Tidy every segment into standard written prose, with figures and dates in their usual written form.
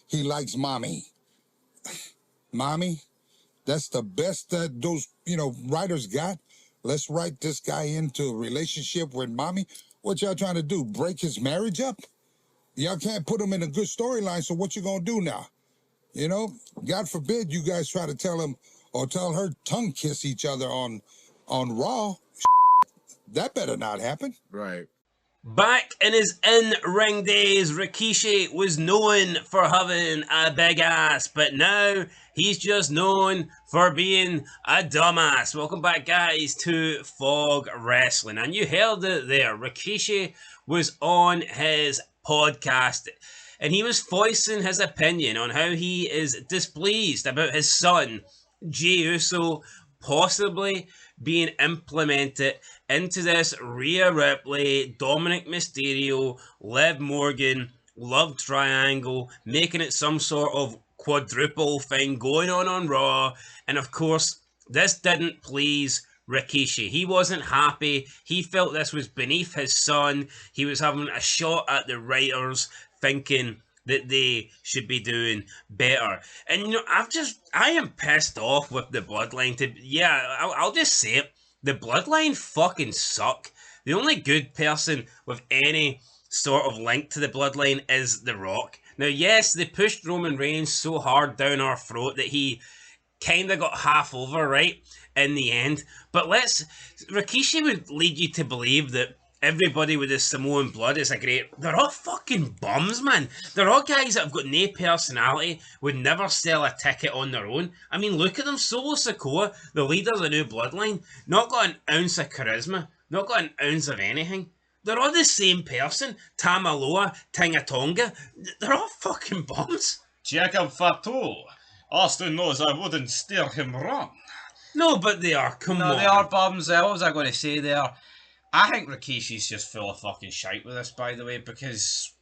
he likes mommy. Mommy, that's the best that those, writers got. Let's write this guy into a relationship with mommy. What y'all trying to do? Break his marriage up? Y'all can't put him in a good storyline, so what you gonna do now? God forbid you guys try to tell him or tell her tongue kiss each other on Raw. That better not happen. Right. Back in his in-ring days, Rikishi was known for having a big ass, but now he's just known for being a dumbass. Welcome back, guys, to Fog Wrestling. And you heard it there. Rikishi was on his podcast, and he was voicing his opinion on how he is displeased about his son, Jey Uso, possibly being implemented into this Rhea Ripley, Dominic Mysterio, Liv Morgan love triangle, making it some sort of quadruple thing going on Raw. And of course, this didn't please Rikishi. He wasn't happy. He felt this was beneath his son. He was having a shot at the writers, thinking that they should be doing better. And I am pissed off with the Bloodline. I'll just say it. The Bloodline fucking suck. The only good person with any sort of link to the Bloodline is The Rock. Now, yes, they pushed Roman Reigns so hard down our throat that he kind of got half over, right, in the end. But Rikishi would lead you to believe that everybody with the Samoan blood is they're all fucking bums, man. They're all guys that have got no personality, would never sell a ticket on their own. I mean, look at them. Solo Sikoa, the leader of the new Bloodline, not got an ounce of charisma, not got an ounce of anything. They're all the same person. Tamaloa, Tangatonga, they're all fucking bums. Jacob Fatu. Austin knows I wouldn't steer him wrong. No, but they are. Come on. No, they are bums. What was I going to say there? I think Rikishi's just full of fucking shite with this, by the way, because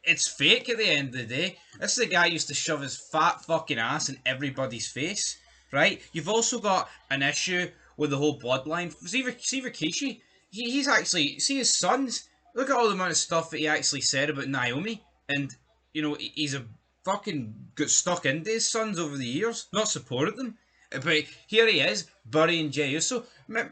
it's fake at the end of the day. This is the guy who used to shove his fat fucking ass in everybody's face, right? You've also got an issue with the whole Bloodline. See Rikishi? He's actually... See his sons? Look at all the amount of stuff that he actually said about Naomi. And, he's a fucking got stuck into his sons over the years. Not supported them. But here he is, burying Jey Uso.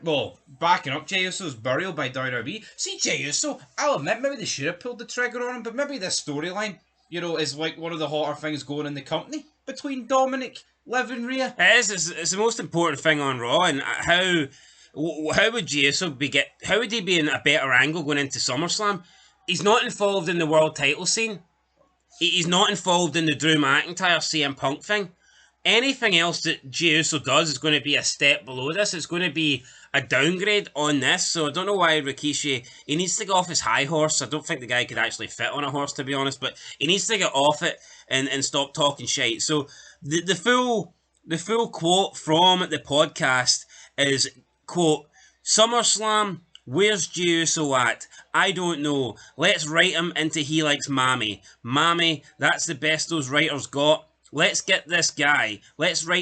Well, backing up Jey Uso's burial by WWE. See, Jey Uso, I'll admit, maybe they should have pulled the trigger on him, but maybe this storyline, is like one of the hotter things going in the company between Dominic, Liv and Rhea. It's the most important thing on Raw, and how would Jey Uso how would he be in a better angle going into SummerSlam? He's not involved in the world title scene. He's not involved in the Drew McIntyre CM Punk thing. Anything else that Jey Uso does is going to be a step below this. It's going to be a downgrade on this. So I don't know why Rikishi, he needs to get off his high horse. I don't think the guy could actually fit on a horse, to be honest. But he needs to get off it and stop talking shit. So the full quote from the podcast is, quote, "SummerSlam, where's Jey Uso at? I don't know. Let's write him into he likes mommy. Mommy, that's the best those writers got. Let's write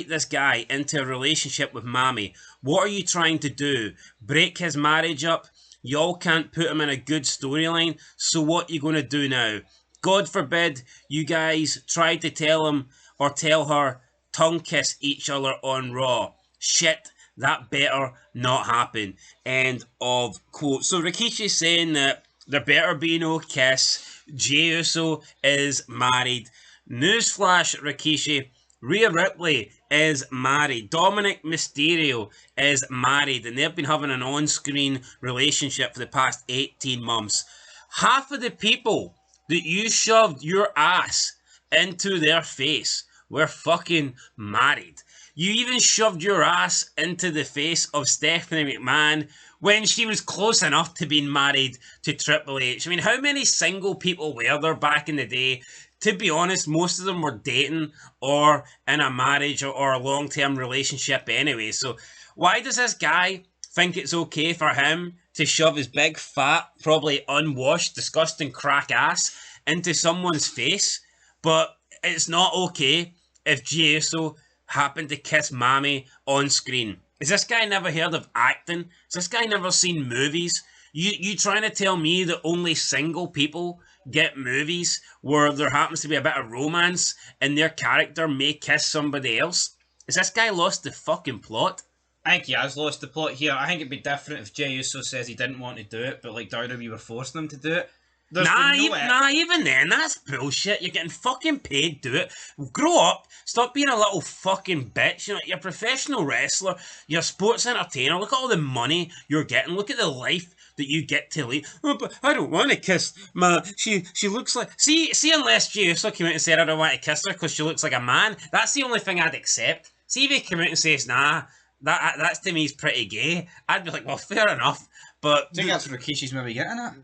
this guy into a relationship with mommy. What are you trying to do? Break his marriage up? Y'all can't put him in a good storyline, so what you gonna do now? God forbid you guys try to tell him or tell her tongue kiss each other on Raw. Shit, that better not happen." End of quote. So Rikishi's saying that there better be no kiss. Jey Uso is married. Newsflash, Rikishi, Rhea Ripley is married. Dominic Mysterio is married, and they've been having an on-screen relationship for the past 18 months. Half of the people that you shoved your ass into their face were fucking married. You even shoved your ass into the face of Stephanie McMahon when she was close enough to being married to Triple H. I mean, how many single people were there back in the day? To be honest, most of them were dating or in a marriage or a long-term relationship anyway. So why does this guy think it's okay for him to shove his big, fat, probably unwashed, disgusting crack ass into someone's face? But it's not okay if Jey Uso happened to kiss mommy on screen. Has this guy never heard of acting? Has this guy never seen movies? You trying to tell me that only single people get movies where there happens to be a bit of romance and their character may kiss somebody else? Has this guy lost the fucking plot? I think he has lost the plot here. I think it'd be different if Jey Uso says he didn't want to do it, but like WWE were forcing him to do it. Even then, that's bullshit. You're getting fucking paid to do it. Grow up. Stop being a little fucking bitch. You know, you're a professional wrestler. You're a sports entertainer. Look at all the money you're getting. Look at the life that you get to lead. Oh, but I don't want to kiss my... She looks like... See, unless Jey Uso came out and said I don't want to kiss her because she looks like a man, that's the only thing I'd accept. See if he came out and says, nah, that's to me is pretty gay, I'd be like, well, fair enough. But... Do you think that's what Rikishi's maybe getting at?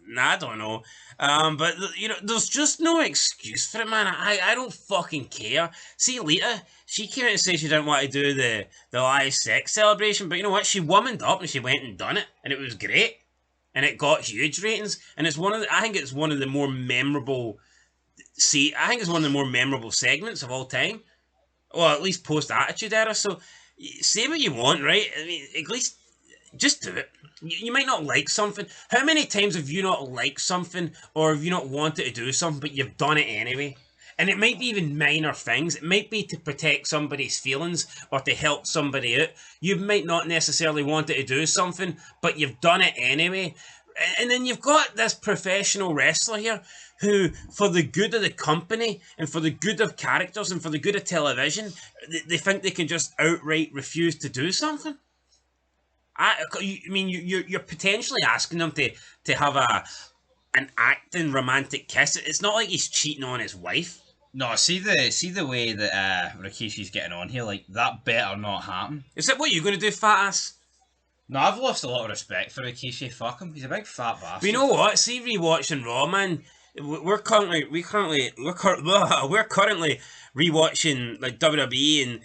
Nah, I don't know. But, you know, there's just no excuse for it, man. I don't fucking care. See, Lita, she came out and said she didn't want to do the live sex celebration, but you know what? She womaned up and she went and done it, and it was great. And it got huge ratings. And it's I think it's one of the more memorable... I think it's one of the more memorable segments of all time. Well, at least post-Attitude Era. So, say what you want, right? I mean, at least... just do it. You might not like something. How many times have you not liked something or have you not wanted to do something but you've done it anyway? And it might be even minor things. It might be to protect somebody's feelings or to help somebody out. You might not necessarily wanted to do something but you've done it anyway. And then you've got this professional wrestler here who, for the good of the company and for the good of characters and for the good of television, they think they can just outright refuse to do something. I mean, you're potentially asking him to have an acting romantic kiss. It's not like he's cheating on his wife. No, see the way that Rikishi's getting on here. Like, that better not happen. Is that what you're going to do, fat ass? No, I've lost a lot of respect for Rikishi. Fuck him. He's a big fat bastard. But you know what? See, rewatching Raw, man. We're currently rewatching like WWE, and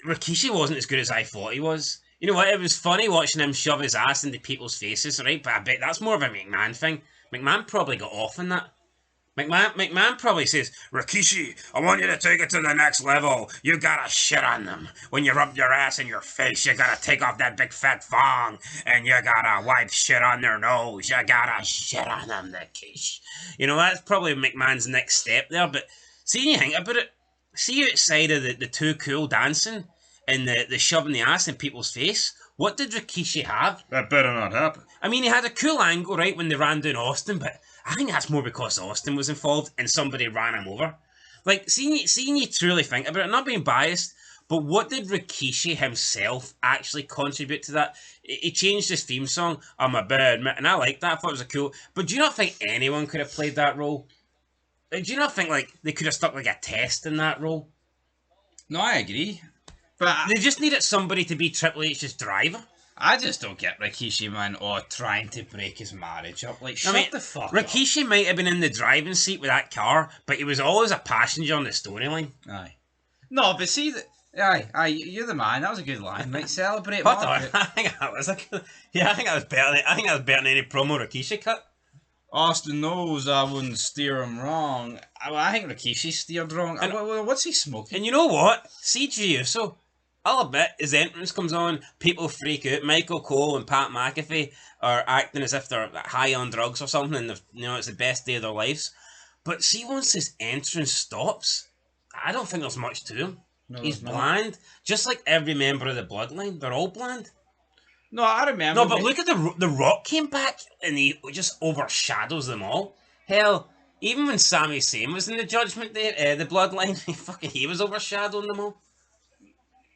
Rikishi wasn't as good as I thought he was. You know what? It was funny watching him shove his ass into people's faces, right? But I bet that's more of a McMahon thing. McMahon probably got off on that. McMahon probably says, Rikishi, I want you to take it to the next level. You gotta shit on them. When you rub your ass in your face, you gotta take off that big fat thong, and you gotta wipe shit on their nose. You gotta shit on them, Rikishi. You know, that's probably McMahon's next step there. But see, when you think about it, see outside of the too cool dancing and the shoving the ass in people's face, what did Rikishi have? That better not happen. I mean, he had a cool angle, right, when they ran down Austin, but I think that's more because Austin was involved and somebody ran him over. Like, seeing you truly think about it, not being biased, but what did Rikishi himself actually contribute to that? He changed his theme song, I'm a bad man, and I liked that. I thought it was a cool... But do you not think anyone could have played that role? Do you not think, like, they could have stuck, like, a test in that role? No, I agree. But they just needed somebody to be Triple H's driver. I just don't get Rikishi, man, or trying to break his marriage up. Like, shut the fuck up. Rikishi might have been in the driving seat with that car, but he was always a passenger on the storyline. Aye. No, but see, aye, you're the man. That was a good line. Like, celebrate. What I think that was I think I was better than any promo Rikishi cut. Austin knows I wouldn't steer him wrong. I think Rikishi steered wrong. And what's he smoking? And you know what? See Jey Uso, I'll admit, his entrance comes on, people freak out. Michael Cole and Pat McAfee are acting as if they're high on drugs or something, and you know, it's the best day of their lives. But see, once his entrance stops, I don't think there's much to him. No, he's bland, just like every member of the Bloodline. They're all bland. No, I remember. No, but look at the Rock came back, and he just overshadows them all. Hell, even when Sami Zayn was in the Judgment Day, the Bloodline, he was overshadowing them all.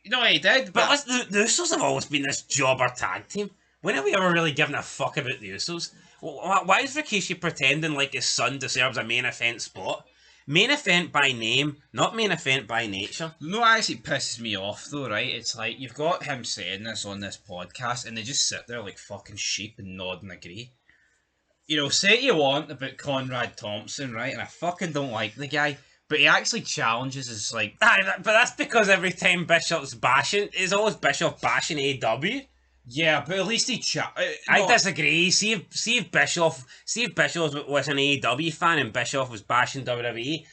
You know, he did, but the Usos have always been this jobber tag team. When have we ever really given a fuck about the Usos? Why is Rikishi pretending like his son deserves a main event spot? Main event by name, not main event by nature. No, actually pisses me off though, right? It's like, you've got him saying this on this podcast, and they just sit there like fucking sheep and nod and agree. You know, say what you want about Conrad Thompson, right? And I fucking don't like the guy. But he actually challenges us, like... But that's because every time Bishop's bashing, it's always Bishop bashing AEW. Yeah, but at least he I disagree. See if Bischoff was an AEW fan and Bischoff was bashing WWE,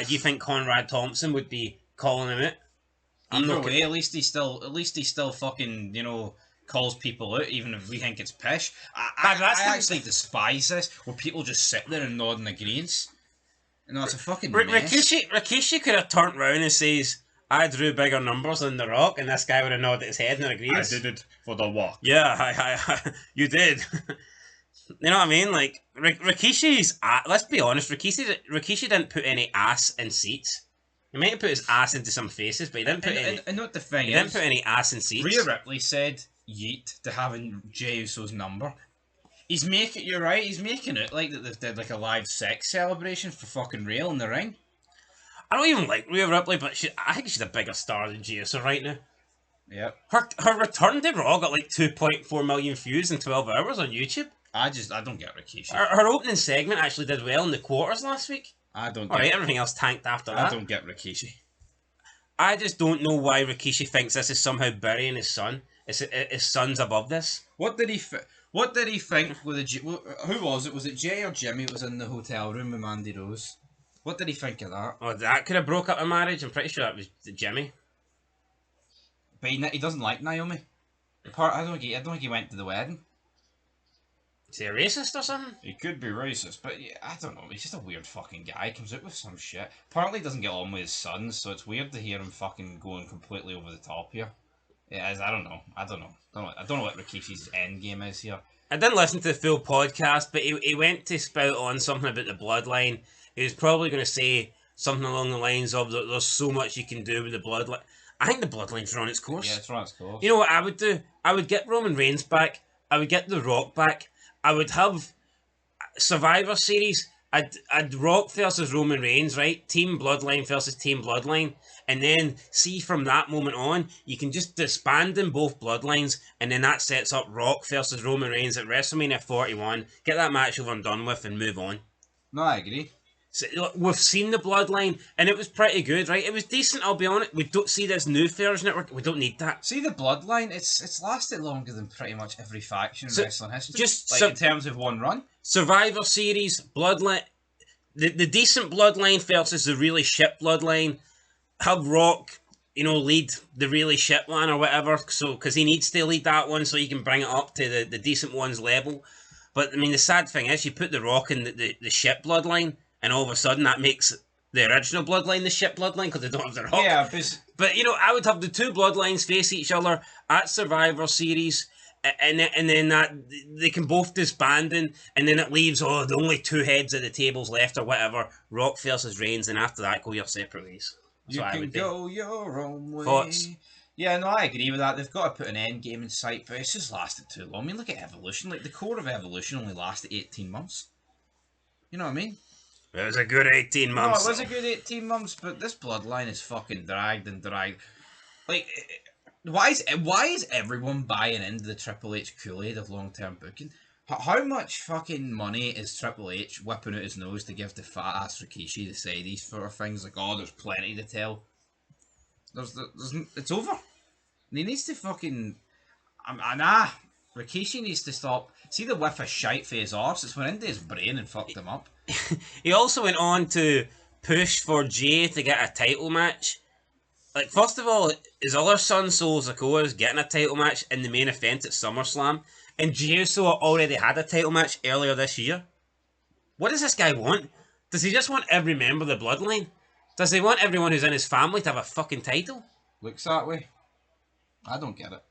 do you think Conrad Thompson would be calling him out? Either way, at least he's still fucking, you know, calls people out, even if we think it's pish. But that's I the- actually despise this, where people just sit there and nod in agreement. No, it's a fucking mess. Rikishi could have turned round and says, I drew bigger numbers than The Rock, and this guy would have nodded his head and agreed. I did it for the walk. Yeah, you did. You know what I mean? Like, Rikishi's... let's be honest, Rikishi didn't put any ass in seats. He might have put his ass into some faces, but he didn't put any... And not the thing He is, didn't put any ass in seats. Rhea Ripley said yeet to having Jey Uso's number. He's making... You're right, he's making it like that they've did like a live sex celebration for fucking real in the ring. I don't even like Rhea Ripley, but I think she's a bigger star than Jey Uso right now. Yep. Her return to Raw got like 2.4 million views in 12 hours on YouTube. I don't get Rikishi. Her opening segment actually did well in the quarters last week. I don't get... Alright, everything else tanked after that. I don't get Rikishi. I just don't know why Rikishi thinks this is somehow burying his son. His son's above this. What did he think with who was it? Was it Jay or Jimmy that was in the hotel room with Mandy Rose? What did he think of that? Oh, that could have broke up a marriage. I'm pretty sure that was Jimmy. But he doesn't like Naomi. I don't think he went to the wedding. Is he a racist or something? He could be racist, but yeah, I don't know. He's just a weird fucking guy. He comes out with some shit. Apparently he doesn't get on with his sons, so it's weird to hear him fucking going completely over the top here. Yeah, I don't know. I don't know what Rikishi's end game is here. I didn't listen to the full podcast, but he went to spout on something about the bloodline. He was probably going to say something along the lines of that there's so much you can do with the bloodline. I think the bloodline's run its course. Yeah, it's run its course. You know what I would do? I would get Roman Reigns back. I would get The Rock back. I would have Survivor Series. I'd Rock versus Roman Reigns, right? Team Bloodline versus Team Bloodline. And then see from that moment on, you can just disband in both bloodlines, and then that sets up Rock versus Roman Reigns at WrestleMania 41. Get that match over and done with and move on. No, I agree. So, look, we've seen the bloodline, and it was pretty good, right? It was decent, I'll be honest. We don't see this new Fairs Network. We don't need that. See the bloodline, it's lasted longer than pretty much every faction in wrestling history. Just in terms of one run. Survivor Series, Bloodline, the decent bloodline versus the really shit bloodline. Have Rock, lead the really shit one or whatever, so because he needs to lead that one so he can bring it up to the decent one's level. But I mean, the sad thing is, you put the Rock in the shit bloodline, and all of a sudden that makes the original bloodline the shit bloodline because they don't have the Rock. Yeah, but I would have the two bloodlines face each other at Survivor Series, and then that they can both disband, and then it leaves the only two heads at the tables left or whatever. Rock versus Reigns, and after that go your separate ways. You can go your own way. Thoughts? Yeah, no, I agree with that. They've got to put an end game in sight, but it's just lasted too long. I mean, look at Evolution. Like, the core of Evolution only lasted 18 months. You know what I mean? It was a good 18 months. No, it was a good 18 months, but this bloodline is fucking dragged and dragged. Like, why is everyone buying into the Triple H Kool-Aid of long-term booking? How much fucking money is Triple H whipping out his nose to give to fat-ass Rikishi to say these sort of things? Like, there's plenty to tell. It's over. And he needs to fucking... Rikishi needs to stop. See the whiff of shite for his arse? It's went into his brain and fucked him up. He also went on to push for Jey to get a title match. Like, first of all, his other son, Solo Sikoa, is getting a title match in the main event at SummerSlam. And Jey Uso already had a title match earlier this year. What does this guy want? Does he just want every member of the bloodline? Does he want everyone who's in his family to have a fucking title? Looks that way. I don't get it.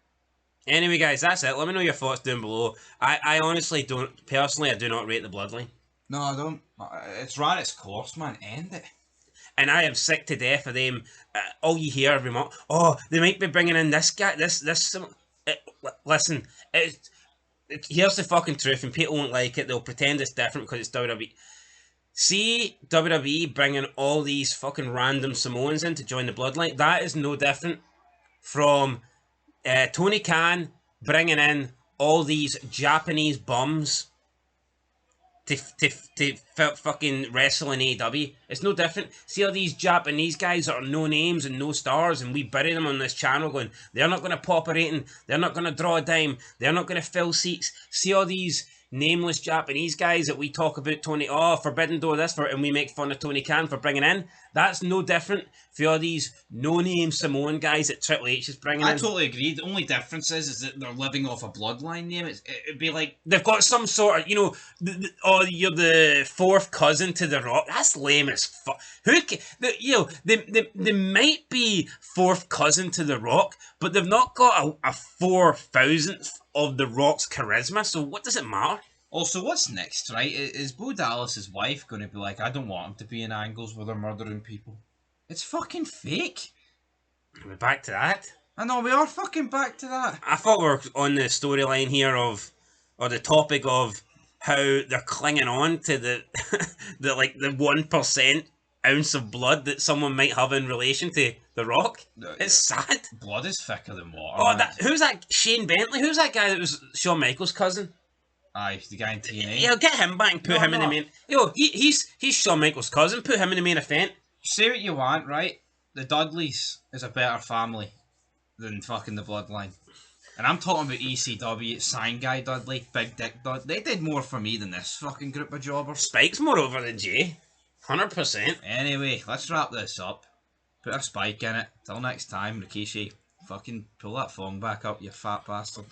Anyway, guys, that's it. Let me know your thoughts down below. I honestly don't... Personally, I do not rate the bloodline. No, I don't. It's ran its course, man. End it. And I am sick to death of them. All you hear every month, they might be bringing in this guy, listen, here's the fucking truth, and people won't like it. They'll pretend it's different because it's WWE. See WWE bringing all these fucking random Samoans in to join the bloodline. That is no different from Tony Khan bringing in all these Japanese bums to fucking wrestle in AEW. It's no different. See all these Japanese guys that are no names and no stars, and we bury them on this channel going, they're not going to pop a rating, they're not going to draw a dime, they're not going to fill seats. See all these nameless Japanese guys that we talk about Tony, Forbidden Door this for, and we make fun of Tony Khan for bringing in. That's no different for all these no-name Samoan guys that Triple H is bringing in. I totally agree. The only difference is that they're living off a bloodline name. It'd be like they've got some sort of, you're the fourth cousin to The Rock. That's lame as fuck. They might be fourth cousin to The Rock, but they've not got a 4,000th of The Rock's charisma, so what does it matter? Also, what's next, right? Is Bo Dallas's wife going to be like, I don't want him to be in angles where they're murdering people? It's fucking fake. We're back to that. I know, we are fucking back to that. I thought we were on the storyline here or the topic of how they're clinging on to the 1% ounce of blood that someone might have in relation to The Rock. It's sad. Blood is thicker than water. Who's that? Shane Bentley? Who's that guy that was Shawn Michaels' cousin? Aye, the guy in TNA. Yeah, get him back and put him in the main. He's Shawn Michaels' cousin. Put him in the main event. Say what you want, right? The Dudleys is a better family than fucking the Bloodline. And I'm talking about ECW, Sign Guy Dudley, Big Dick Dudley. They did more for me than this fucking group of jobbers. Spike's more over than Jey. 100%. Anyway, let's wrap this up. Put a spike in it. Till next time, Rikishi. Fucking pull that phone back up, you fat bastard.